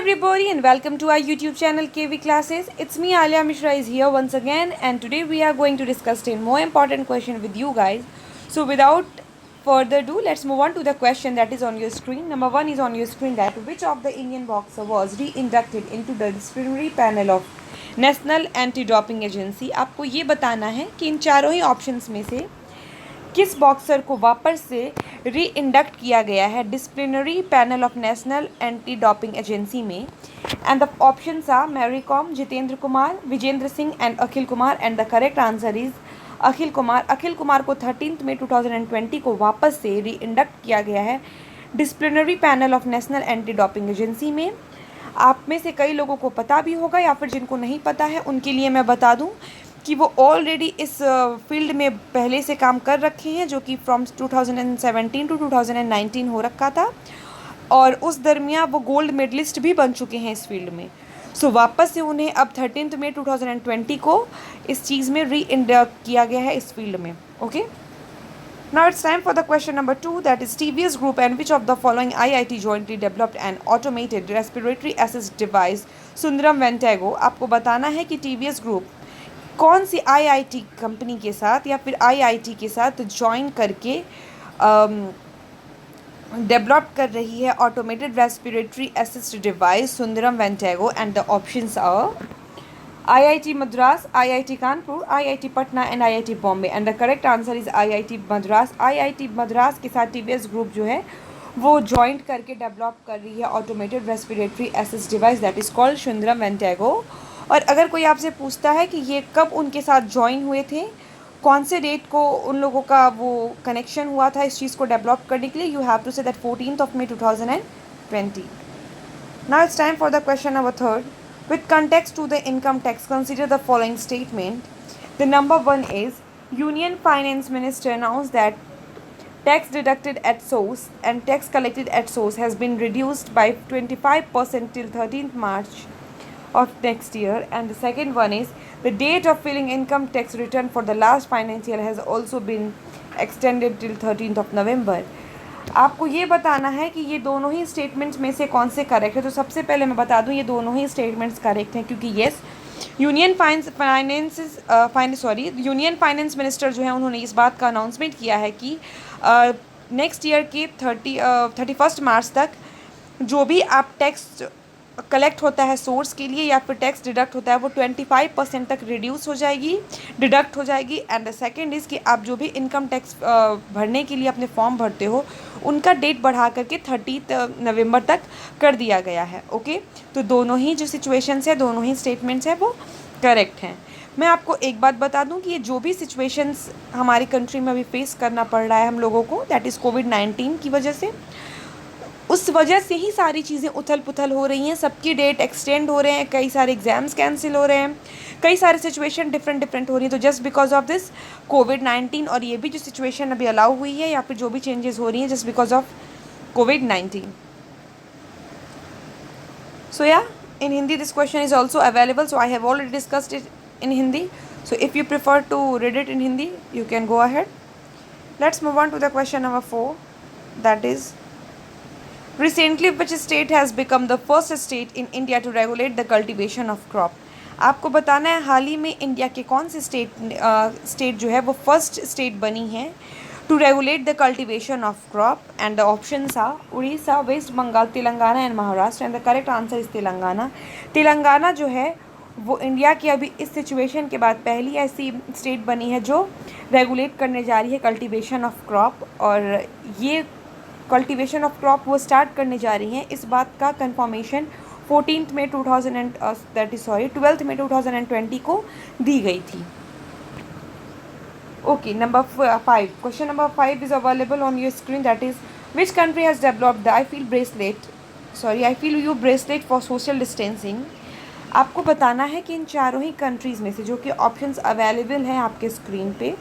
everybody and welcome to our YouTube channel KV Classes. It's me Alia Mishra is here once again and today we are going to discuss 10 more important question with you guys. So without further ado, let's move on to the question that is on your screen. Number 1 is on your screen, that which of the Indian boxer was re-inducted into the disciplinary panel of National Anti-Doping Agency. आपको ये बताना है कि इन चारों ही options में से किस boxer को वापस से री इंडक्ट किया गया है disciplinary panel of national anti doping agency में. And the options are Mary Kom, Jitendra Kumar, Vijender Singh and Akhil Kumar. And the correct answer is Akhil Kumar. Akhil Kumar को 13 मई 2020 को वापस से री इंडक्ट किया गया है disciplinary panel of national anti doping agency में. आप में से कई लोगों को पता भी होगा या फिर जिनको नहीं पता है उनके लिए मैं बता दूं कि वो ऑलरेडी इस फील्ड में पहले से काम कर रखे हैं, जो कि फ्रॉम 2017 टू 2019 हो रखा था और उस दरमियान वो गोल्ड मेडलिस्ट भी बन चुके हैं इस फील्ड में. सो वापस से उन्हें अब 13 मई 2020 को इस चीज़ में री इंडक्ट किया गया है इस फील्ड में. Okay, now it's time for the question number 2, that is TVS Group and which of the following IIT jointly developed an automated respiratory assist device Sundaram Ventago. आपको बताना है कि TVS Group कौन सी आईआईटी कंपनी के साथ या फिर IIT के साथ ज्वाइन करके डेवलप कर रही है automated respiratory assist device Sundaram Ventago. And the options are IIT Madras, IIT Kanpur, IIT Patna and IIT Bombay. And the correct answer is IIT Madras. IIT Madras के साथ टीवीएस ग्रुप जो है वो जॉइंट करके डेवलप कर रही है automated respiratory assist device that is called Sundaram Ventago. और अगर कोई आपसे पूछता है कि ये कब उनके साथ ज्वाइन हुए थे, कौन से डेट को उन लोगों का वो कनेक्शन हुआ था इस चीज़ को डेवलप करने के लिए, you have to say that 14 May 2020. Now it's time for the question number 3. With context to the income tax consider the following statement. The number 1 is union finance minister announce that tax deducted at source and tax collected at source has been reduced by 25% till 13th March of next year. And the second one is the date of filing income tax return for the last financial year has also been extended till 13th of November. आपको ये बताना है कि ये दोनों ही statements में से कौन से करेक्ट है. तो सबसे पहले मैं बता दूं ये दोनों ही स्टेटमेंट्स करेक्ट हैं क्योंकि येस यूनियन फाइनेंस मिनिस्टर जो है उन्होंने इस बात का अनाउंसमेंट किया है कि नेक्स्ट ईयर के 31 मार्च तक जो भी आप टैक्स कलेक्ट होता है सोर्स के लिए या फिर टैक्स डिडक्ट होता है वो 25% तक रिड्यूस हो जाएगी, डिडक्ट हो जाएगी. एंड द सेकेंड इज़ कि आप जो भी इनकम टैक्स भरने के लिए अपने फॉर्म भरते हो उनका डेट बढ़ा करके 30 नवंबर तक कर दिया गया है. ओके, तो दोनों ही जो सिचुएशंस है, दोनों ही स्टेटमेंट्स हैं वो करेक्ट हैं. मैं आपको एक बात बता दूं कि ये जो भी सिचुएशंस हमारी कंट्री में अभी फेस करना पड़ रहा है हम लोगों को, दैट इज़ कोविड-19 की वजह से, उस वजह से ही सारी चीज़ें उथल पुथल हो रही हैं. सबकी डेट एक्सटेंड हो रहे हैं, कई सारे एग्ज़ाम्स कैंसिल हो रहे हैं, कई सारे सिचुएशन डिफरेंट हो रही हैं. तो जस्ट बिकॉज ऑफ दिस कोविड-19 और ये भी जो सिचुएशन अभी अलाउ हुई है या फिर जो भी चेंजेस हो रही हैं जस्ट बिकॉज ऑफ कोविड-19. सो या in Hindi this question is also available, so I have already discussed it in Hindi, so if you prefer to read it in Hindi you can go ahead. Let's move on to the question number 4, that is recently which state has become the first state in India to regulate the cultivation of crop. आपको बताना है हाल ही में India के कौन से state जो है वो फर्स्ट स्टेट बनी है to regulate the cultivation of crop. And the options are Odisha, West Bengal, Telangana and Maharashtra. And the correct answer is Telangana. Telangana जो है वो इंडिया की अभी इस सिचुएशन के बाद पहली ऐसी स्टेट बनी है जो रेगुलेट करने जा रही है कल्टीवेशन ऑफ क्रॉप. और ये कल्टीवेशन ऑफ क्रॉप वो स्टार्ट करने जा रही हैं, इस बात का कंफर्मेशन 12 मई 2020 को दी गई थी. Okay, number 5. Question number 5 is available on your screen, that is which country has developed the I feel you bracelet for social distancing. आपको बताना है कि इन चारों ही कंट्रीज़ में से जो कि ऑप्शंस अवेलेबल हैं आपके स्क्रीन पे,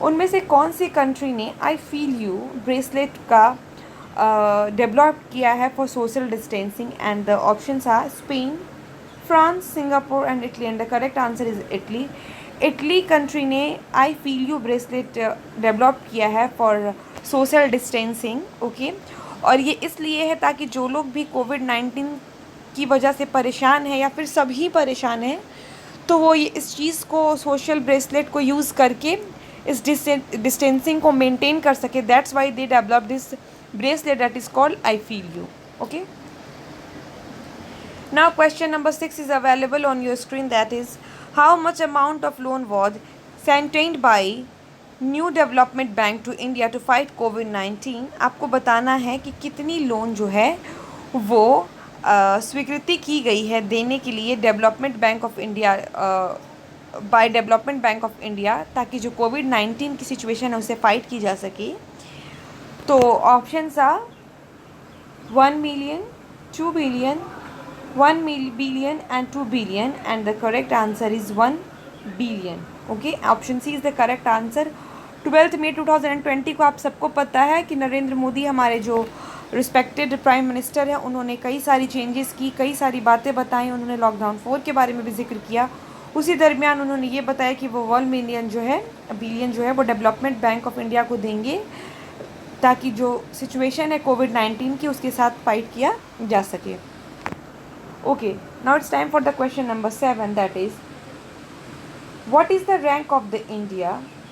उनमें से कौन सी कंट्री ने आई फील यू ब्रेसलेट का डेवलप किया है for social distancing. And the options are Spain, France, Singapore and Italy. And the correct answer is Italy. Italy country ने I feel you bracelet develop किया है for social distancing. Okay, और ये इसलिए है ताकि जो लोग भी कोविड-19 की वजह से परेशान है या फिर सभी परेशान हैं, तो वो ये इस चीज़ को, सोशल ब्रेसलेट को यूज़ करके इस डिस्टेंसिंग को मेंटेन कर सके. That's why they develop this bracelet that is called I feel you. Okay. Now question number 6 is available on your screen, that is how much amount of loan was sanctioned by New Development Bank to India to fight COVID-19. आपको बताना है कि कितनी loan जो है वो स्वीकृति की गई है देने के लिए development bank of India, by development bank of India, ताकि जो कोविड-19 की सिचुएशन है उसे फाइट की जा सके. तो options are 1 million, 2 billion, 1 billion and 2 billion, and the correct answer is 1 billion. Okay, option C is the correct answer. 12 मई 2020 को आप सबको पता है कि नरेंद्र मोदी हमारे जो रिस्पेक्टेड प्राइम मिनिस्टर हैं, उन्होंने कई सारी चेंजेस की, कई सारी बातें बताई. उन्होंने लॉकडाउन 4 के बारे में भी जिक्र किया. उसी दरमियान उन्होंने ये बताया कि वो 1 बिलियन जो है वो डेवलपमेंट बैंक ऑफ इंडिया को देंगे, ताकि जो सिचुएशन है कोविड-19 की उसके साथ फाइट किया जा सके. Okay, now it's time for the question number 7, that is what is the rank of the India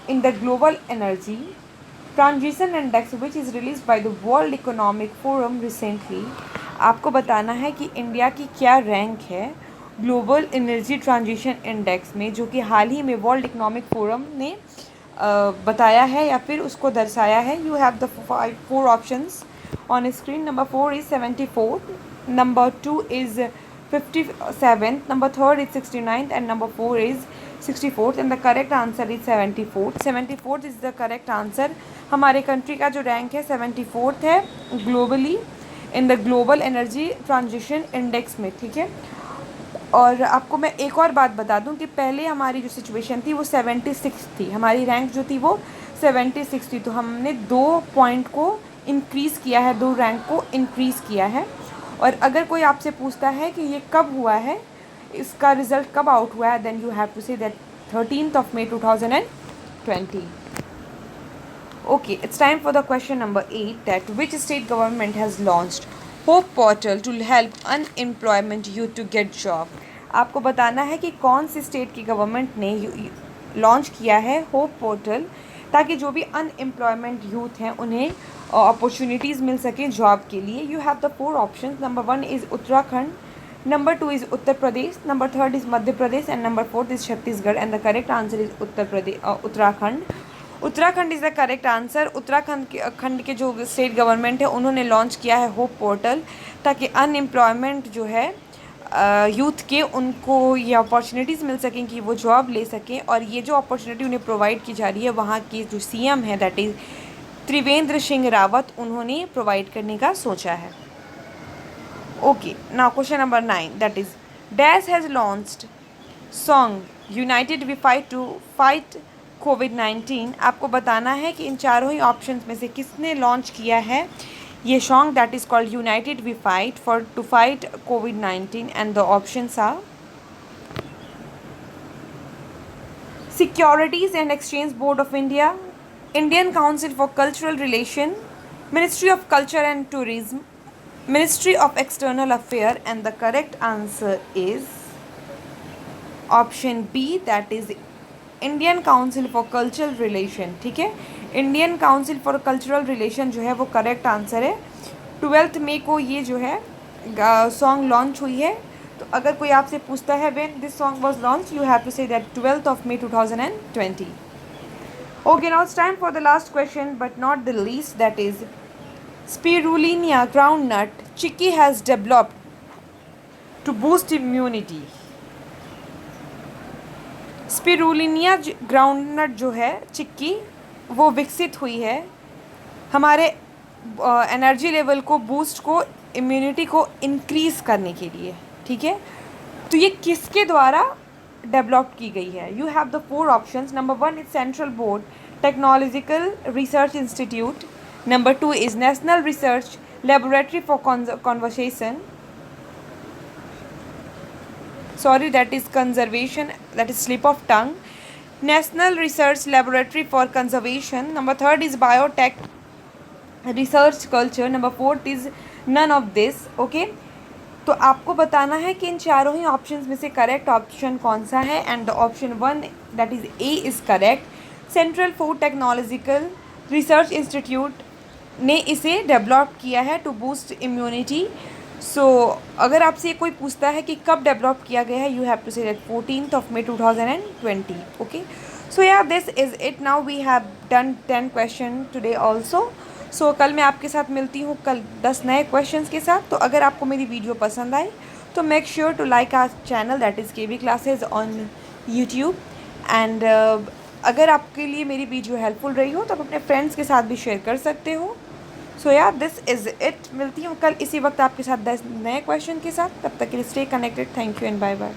in the Global Energy Transition Index which is released by the World Economic Forum recently. आपको बताना है कि India की क्या rank है global energy transition index में, जो कि हाल ही में वर्ल्ड इकोनॉमिक फोरम ने बताया है या फिर उसको दर्शाया है. You have the 4 options on screen. Number 4 is 74, number 2 is 57th, number 3rd is 69th, and number 4 is 64th, and the correct answer is 74th. 74th is the correct answer. हमारे country का जो rank है 74th है globally in the global energy transition index में. ठीक है. और आपको मैं एक और बात बता दूं कि पहले हमारी जो सिचुएशन थी वो 76 थी, हमारी रैंक जो थी वो 76 थी. तो हमने 2 पॉइंट को इंक्रीज़ किया है, 2 रैंक को इंक्रीज़ किया है. और अगर कोई आपसे पूछता है कि ये कब हुआ है, इसका रिज़ल्ट कब आउट हुआ है, then you have to say that 13th May 2020. Okay, it's time for the question number 8, that which state government has launched Hope Portal to help unemployment youth to get job. आपको बताना है कि कौन सी state की government ने launch किया है hope portal, ताकि जो भी अनएम्प्लॉयमेंट यूथ हैं उन्हें अपॉर्चुनिटीज़ मिल सकें जॉब के लिए. You have the 4 option. Number 1 is Uttarakhand, number 2 is Uttar Pradesh, number 3rd is Madhya Pradesh, and number 4th is Chhattisgarh, and the correct answer is Uttarakhand. Uttarakhand is the correct answer. Uttarakhand के जो स्टेट गवर्नमेंट है उन्होंने लॉन्च किया है होप पोर्टल, ताकि अनएम्प्लॉयमेंट जो है यूथ के, उनको ये अपॉर्चुनिटीज़ मिल सकें कि वो जॉब ले सकें. और ये जो अपॉर्चुनिटी उन्हें प्रोवाइड की जा रही है, वहाँ के जो सीएम है दैट इज़ त्रिवेंद्र सिंह रावत, उन्होंने प्रोवाइड करने का सोचा है. Okay, now question number 9, that is dash has launched song united we fight to fight COVID. आपको बताना है कि इन चारों ही ऑप्शंस में से किसने लॉन्च किया है ये song that is called United we Fight for to fight कोविड-19, and the options are Securities and Exchange Board of India, Indian Council for Cultural Relation, Ministry of Culture and Tourism, Ministry of External Affairs, and the correct answer is option B, that is Indian Council for Cultural Relation. ठीक है, Indian Council for Cultural Relation जो है वो correct answer है. 12 मई को ये जो है सॉन्ग लॉन्च हुई है. तो अगर कोई आपसे पूछता है when this song was launch, you have to say that 12th May 2020. Okay, now it's time for the last question, but not the least, that is spirulina groundnut chicky has developed to boost immunity. Spirulina groundnut जो है चिक्की, वो विकसित हुई है हमारे energy level को boost को, immunity को इंक्रीज़ करने के लिए. ठीक है. तो ये किसके द्वारा डेवलप की गई है? You have the 4 options. Number 1 is central board technological research institute, number 2 is national research laboratory for conversation, sorry, that is conservation, that is slip of tongue, National Research Laboratory for Conservation, number 3rd is Biotech Research Culture, number 4th is none of this. Okay, तो आपको बताना है कि इन चारों ही options में से correct option कौन सा है, and the option 1 that is A is correct. Central food technological research institute ने इसे डेवलप किया है टू बूस्ट इम्यूनिटी। सो अगर आपसे कोई पूछता है कि कब डेवलप किया गया है, you have to say that 14th May 2020। Okay, so yeah this is it. Now we have done 10 question today also. So कल मैं आपके साथ मिलती हूँ कल 10 नए क्वेश्चंस के साथ। तो अगर आपको मेरी वीडियो पसंद आई तो make sure to like our channel that is KV Classes on YouTube. And अगर आपके लिए मेरी वीडियो हेल्पफुल रही हो तो आप अपने फ्रेंड्स के साथ भी शेयर कर सकते हो। सो या दिस इज़ इट। मिलती हूँ कल इसी वक्त आपके साथ 10 नए क्वेश्चन के साथ। तब तक के लिए stay connected. Thank you and bye bye.